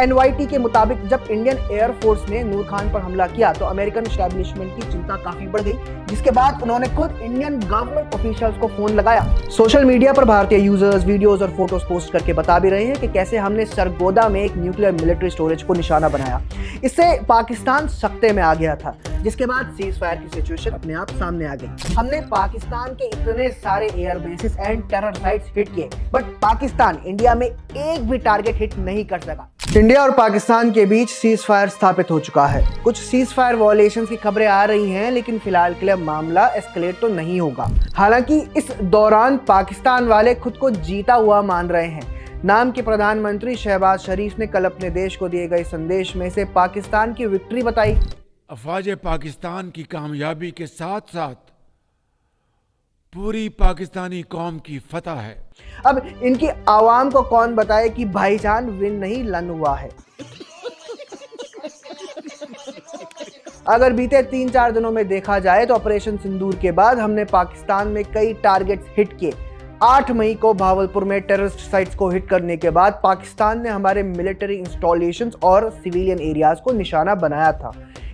NYT के मुताबिक जब इंडियन एयरफोर्स ने नूर खान पर हमला किया तो अमेरिकन एस्टैब्लिशमेंट की चिंता काफी बढ़ गई, जिसके बाद उन्होंने खुद इंडियन गवर्नमेंट ऑफिशियल्स को फोन लगाया। सोशल मीडिया पर भारतीय यूजर्स वीडियोस और फोटोज पोस्ट करके बता भी रहे हैं कि कैसे हमने सरगोदा में एक न्यूक्लियर मिलिट्री स्टोरेज को निशाना बनाया। इससे पाकिस्तान सख्ते में आ गया था, जिसके बाद सीज फायर की सिचुएशन अपने आप सामने आ गई। हमने पाकिस्तान के इतने सारे air bases and terror sites hit किए, बट पाकिस्तान इंडिया में एक भी टारगेट हिट नहीं कर सका। इंडिया और पाकिस्तान के बीच सीज फायर स्थापित हो चुका है। कुछ सीज फायर वॉयलेशंस की खबरें आ रही हैं, लेकिन फिलहाल के लिए मामला एस्केलेट तो नहीं होगा। हालांकि इस दौरान पाकिस्तान वाले खुद को जीता हुआ मान रहे हैं। नाम के प्रधानमंत्री शहबाज शरीफ ने कल अपने देश को दिए गए संदेश में से पाकिस्तान की विक्ट्री बताई। अफवाज पाकिस्तान की कामयाबी के साथ साथ पूरी पाकिस्तानी कौम की फतह है। अब इनकी आवाम को कौन बताए कि भाईजान विन नहीं लन हुआ है। अगर बीते 3-4 दिनों में देखा जाए तो ऑपरेशन सिंदूर के बाद हमने पाकिस्तान में कई टारगेट्स हिट किए। 8 मई को भावलपुर में टेररिस्ट साइट्स को हिट करने के बाद पाकिस्तान ने हमारे मिलिट्री इंस्टॉलेशंस और सिविलियन एरियाज को निशाना बनाया था।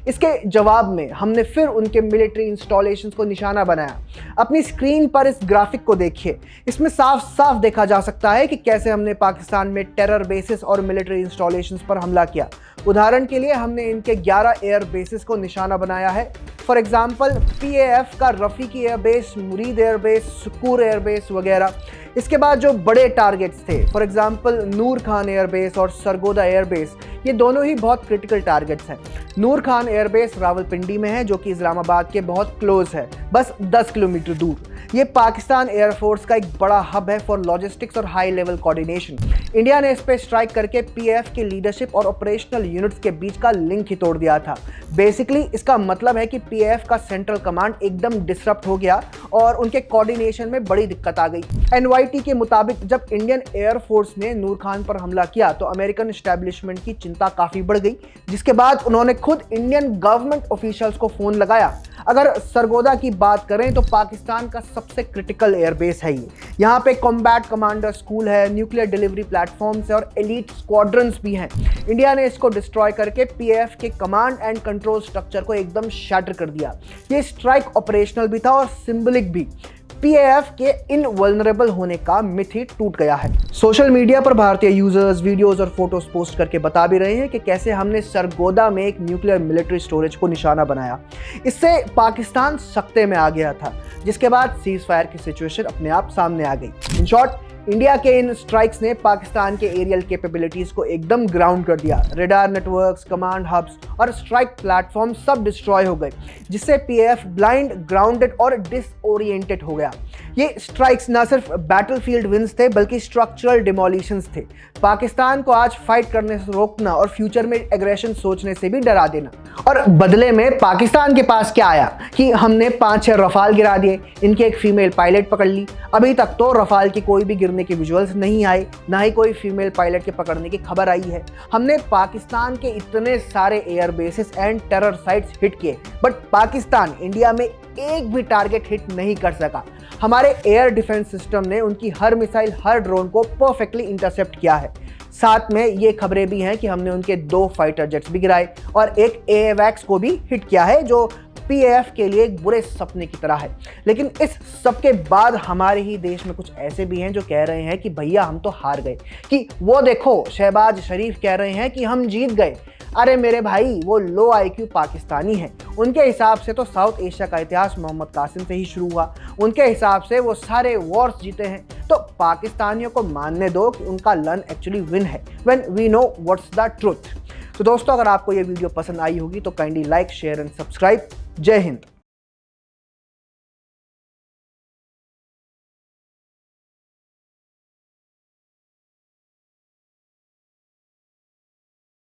इसके जवाब में हमने फिर उनके मिलिट्री इंस्टॉलेशंस को निशाना बनाया। अपनी स्क्रीन पर इस ग्राफिक को देखिए, इसमें साफ साफ देखा जा सकता है कि कैसे हमने पाकिस्तान में टेरर बेसिस और मिलिट्री इंस्टॉलेशंस पर हमला किया। उदाहरण के लिए हमने इनके 11 एयर बेसिस को निशाना बनाया है। फॉर एग्जाम्पल PAF का रफ़ीकी एयरबेस, मुरीद एयरबेस, सुकूर एयरबेस वगैरह। इसके बाद जो बड़े टारगेट्स थे, for example Noor Khan airbase और सरगोदा एयरबेस, ये दोनों ही बहुत क्रिटिकल टारगेट्स हैं। नूर खान एयरबेस रावलपिंडी में है, जो कि इस्लामाबाद के बहुत क्लोज है, बस 10 किलोमीटर दूर। ये पाकिस्तान एयरफोर्स का एक बड़ा हब है फॉर लॉजिस्टिक्स और हाई लेवल कोऑर्डिनेशन। इंडिया ने इस पे स्ट्राइक करके PAF के लीडरशिप और ऑपरेशनल यूनिट्स के बीच का लिंक ही तोड़ दिया था। बेसिकली इसका मतलब है कि PAF का सेंट्रल कमांड एकदम डिसरप्ट हो गया और उनके कोऑर्डिनेशन में बड़ी दिक्कत आ गई। एनवाईटी के मुताबिक जब इंडियन एयरफोर्स ने नूर खान पर हमला किया तो अमेरिकन एस्टैब्लिशमेंट की चिंता काफी बढ़ गई, जिसके बाद उन्होंने खुद इंडियन गवर्नमेंट ऑफिशियल्स को फोन लगाया। अगर सरगोदा की बात करें तो पाकिस्तान का सबसे क्रिटिकल एयरबेस है ये। यहाँ पे कॉम्बैट कमांडर स्कूल है, न्यूक्लियर डिलीवरी प्लेटफॉर्म्स है और एलीट स्क्वाड्रंस भी हैं। इंडिया ने इसको डिस्ट्रॉय करके PAF के कमांड एंड कंट्रोल स्ट्रक्चर को एकदम शैटर कर दिया। ये स्ट्राइक ऑपरेशनल भी था और सिंबलिक भी। PAF के इनवल्नरेबल होने का मिथ ही टूट गया है। सोशल मीडिया पर भारतीय यूजर्स वीडियोस और फोटोज पोस्ट करके बता भी रहे हैं कि कैसे हमने सरगोदा में एक न्यूक्लियर मिलिट्री स्टोरेज को निशाना बनाया। इससे पाकिस्तान सख्ते में आ गया था, जिसके बाद सीज फायर की सिचुएशन अपने आप सामने आ गई। इन शॉर्ट, इंडिया के इन स्ट्राइक्स ने पाकिस्तान के एरियल कैपेबिलिटीज को एकदम ग्राउंड कर दिया। रेडार नेटवर्क्स, कमांड हब्स और स्ट्राइक प्लेटफॉर्म सब डिस्ट्रॉय हो गए, जिससे PAF ब्लाइंड, ग्राउंडेड और डिसओरिएंटेड हो गया। ये स्ट्राइक्स न सिर्फ बैटलफील्ड विंस थे, बल्कि स्ट्रक्चरल डिमोलिशंस थे। पाकिस्तान को आज फाइट करने से रोकना और फ्यूचर में एग्रेशन सोचने से भी डरा देना। और बदले में पाकिस्तान के पास क्या आया कि हमने 5-6 रफाल गिरा दिए, इनकी एक फीमेल पायलट पकड़ ली। अभी तक तो रफाल की कोई भी गिरने के विजुअल्स नहीं आए, ना ही कोई फीमेल पायलट के पकड़ने की खबर आई है। हमने पाकिस्तान के इतने सारे air bases and terror sites hit किए, बट पाकिस्तान इंडिया में एक भी टारगेट हिट नहीं कर सका। हमारे एयर डिफेंस सिस्टम ने उनकी हर मिसाइल, हर ड्रोन को परफेक्टली इंटरसेप्ट किया है। साथ में ये खबरें भी हैं कि हमने उनके 2 फाइटर जेट्स भी गिराए और एक AWACS को भी हिट किया है, जो PAF के लिए एक बुरे सपने की तरह है। लेकिन इस सब के बाद हमारे ही देश में कुछ ऐसे भी हैं जो कह रहे हैं कि भैया हम तो हार गए, कि वो देखो शहबाज शरीफ कह रहे हैं कि हम जीत गए। अरे मेरे भाई, वो लो IQ पाकिस्तानी हैं। उनके हिसाब से तो साउथ एशिया का इतिहास मोहम्मद कासिम से ही शुरू हुआ। उनके हिसाब से वो सारे वॉर्स जीते हैं। तो पाकिस्तानियों को मानने दो कि उनका लन एक्चुअली विन है, when we know what's the truth. तो दोस्तों, अगर आपको ये वीडियो पसंद आई होगी तो kindly like, share and subscribe. जय हिंद।